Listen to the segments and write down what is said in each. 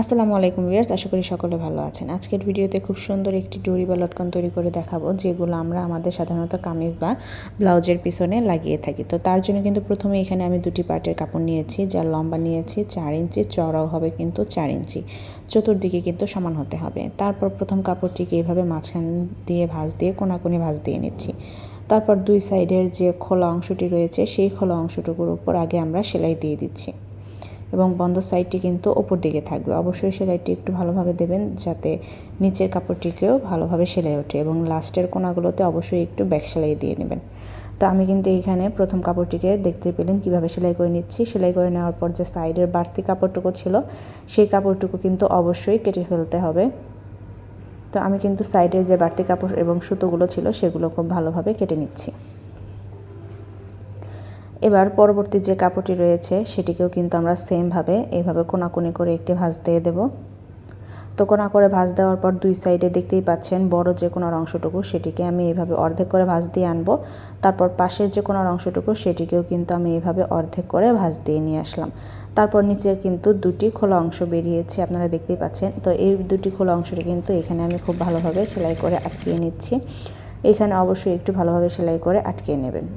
আসসালামু আলাইকুম ভিউয়ার্স, আশা করি সকলে ভালো আছেন। আজকের ভিডিওতে খুব সুন্দর একটি ডরি বা লটকন তৈরি করে দেখাবো, যেগুলো আমরা আমাদের সাধারণত কামিজ বা ব্লাউজের পিছনে লাগিয়ে থাকি। তো তার জন্য কিন্তু প্রথমে এখানে আমি দুটি পার্টের কাপড় নিয়েছি, যার লম্বা নিয়েছি 4 ইঞ্চি, চওড়াও হবে কিন্তু 4 ইঞ্চি, চতুর্দিকে কিন্তু সমান হতে হবে। তারপর প্রথম কাপড়টিকে এইভাবে মাঝখান দিয়ে ভাঁজ দিয়ে কোনাকুনি ভাঁজ দিয়ে নিচ্ছি। তারপর দুই সাইডের যে খোলা অংশটি রয়েছে সেই খোলা অংশটুকুর উপর আগে আমরা সেলাই দিয়ে দিচ্ছি এবং বন্ধ সাইডটি কিন্তু ওপর দিকে থাকবে। অবশ্যই সেলাইটি একটু ভালোভাবে দেবেন যাতে নিচের কাপড়টিকেও ভালোভাবে সেলাই ওঠে, এবং লাস্টের কোনাগুলোতে অবশ্যই একটু ব্যাক সেলাই দিয়ে নেবেন। তো আমি কিন্তু এইখানে প্রথম কাপড়টিকে দেখতে পেলেন কিভাবে সেলাই করে নিচ্ছি। সেলাই করে নেওয়ার পর যে সাইডের বাড়তি কাপড়টুকু ছিল সেই কাপড়টুকু কিন্তু অবশ্যই কেটে ফেলতে হবে। তো আমি কিন্তু সাইডের যে বাড়তি কাপড় এবং সুতোগুলো ছিল সেগুলো খুব ভালোভাবে কেটে নিচ্ছি। এবার পরবর্তী যে কাপড়টি রয়েছে সেটিকেও কিন্তু আমরা সেমভাবে এইভাবে কোনাকুনি করে একটি ভাঁজ দিয়ে দেব। তো কোনা করে ভাঁজ দেওয়ার পর দুই সাইডে দেখতেই পাচ্ছেন বড় যে কোনার অংশটুকু সেটিকে আমি এইভাবে অর্ধেক করে ভাঁজ দিয়ে আনবো। তারপর পাশের যে কোনার অংশটুকু সেটিকেও কিন্তু আমি এইভাবে অর্ধেক করে ভাঁজ দিয়ে নিয়ে আসলাম। তারপর নিচের কিন্তু দুটি খোলা অংশ বেরিয়েছে, আপনারা দেখতেই পাচ্ছেন। তো এই দুটি খোলা অংশটি কিন্তু এখানে আমি খুব ভালোভাবে সেলাই করে আটকিয়ে নিচ্ছি। এখানে অবশ্যই একটু ভালোভাবে সেলাই করে আটকিয়ে নেবেন।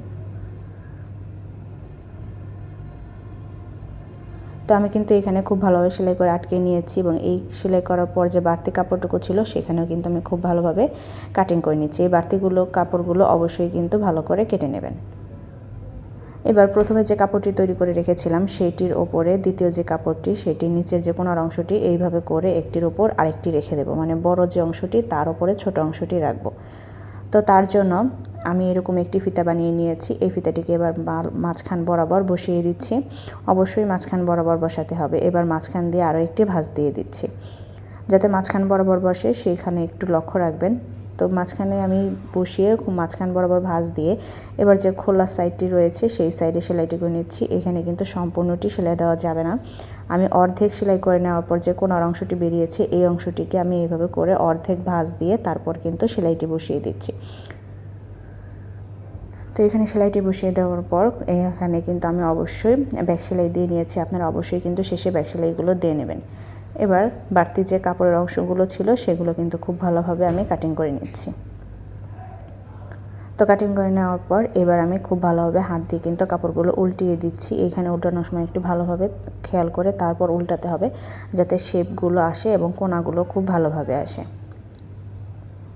তো আমি কিন্তু এখানে খুব ভালোভাবে সেলাই করে আটকে নিয়েছি, এবং এই সেলাই করার পর যে বাড়তি কাপড়টুকু ছিল সেখানেও কিন্তু আমি খুব ভালোভাবে কাটিং করে নিচ্ছি। এই বাড়তিগুলো কাপড়গুলো অবশ্যই কিন্তু ভালো করে কেটে নেবেন। এবার প্রথমে যে কাপড়টি তৈরি করে রেখেছিলাম সেইটির ওপরে দ্বিতীয় যে কাপড়টি সেটির নিচের যে কোনার অংশটি এইভাবে করে একটির ওপর আরেকটি রেখে দেবো, মানে বড় যে অংশটি তার ওপরে ছোট অংশটি রাখবো। তো তার জন্য আমি এরকম একটি ফিতা বানিয়ে নিয়েছি। এই ফিতাটিকে এবার মাঝখান বরাবর বসিয়ে দিচ্ছি। অবশ্যই মাঝখান বরাবর বসাতে হবে। এবার মাঝখান দিয়ে আরও একটি ভাঁজ দিয়ে দিচ্ছি, যাতে মাঝখান বরাবর বসে সেইখানে একটু লক্ষ্য রাখবেন। তো মাঝখানে আমি বসিয়ে মাঝখান বরাবর ভাঁজ দিয়ে এবার যে খোলা সাইডটি রয়েছে সেই সাইডে সেলাইটি করে নিচ্ছি। এখানে কিন্তু সম্পূর্ণটি সেলাই দেওয়া যাবে না। আমি অর্ধেক সেলাই করে নেওয়ার পর যে কোনার অংশটি বেরিয়েছে এই অংশটিকে আমি এইভাবে করে অর্ধেক ভাঁজ দিয়ে তারপর কিন্তু সেলাইটি বসিয়ে দিচ্ছি। তো এখানে সেলাইটি বসিয়ে দেওয়ার পর এখানে কিন্তু আমি অবশ্যই ব্যাক সেলাই দিয়ে নিয়েছি। আপনারা অবশ্যই কিন্তু শেষে ব্যাক সেলাইগুলো দিয়ে নেবেন। এবার বাড়তি যে কাপড়ের অংশগুলো ছিল সেগুলো কিন্তু খুব ভালোভাবে আমি কাটিং করে নিচ্ছি। তো কাটিং করে নেওয়ার পর এবার আমি খুব ভালোভাবে হাত দিয়ে কিন্তু কাপড়গুলো উল্টিয়ে দিচ্ছি। এখানে উল্টানোর সময় একটু ভালোভাবে খেয়াল করে তারপর উল্টাতে হবে, যাতে শেপগুলো আসে এবং কোনাগুলো খুব ভালোভাবে আসে।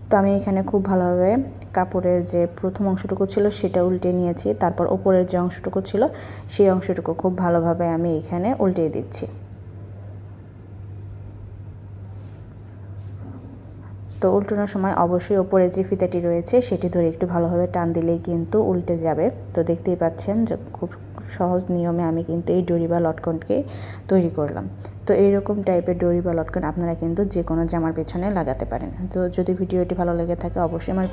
তো আমি এখানে খুব ভালোভাবে কাপড়ের যে প্রথম অংশটুকু ছিল সেটা উল্টে নিয়েছি। তারপর ওপরের যে অংশটুকু ছিল সেই অংশটুকু খুব ভালোভাবে আমি এখানে উল্টে দিচ্ছি। তো উল্টানোর সময় অবশ্যই ওপরে যে ফিতাটি রয়েছে সেটি ধরে একটু ভালোভাবে টান দিলেই কিন্তু উল্টে যাবে। তো দেখতেই পাচ্ছেন যে খুব সহজ নিয়মে আমি কিন্তু এই ডরি বা লটকনকে তৈরি করলাম। তো এইরকম টাইপের ডরি বা লটকন আপনারা কিন্তু যে কোনো জামার পেছনে লাগাতে পারেন। তো যদি ভিডিওটি ভালো লেগে থাকে অবশ্যই আমার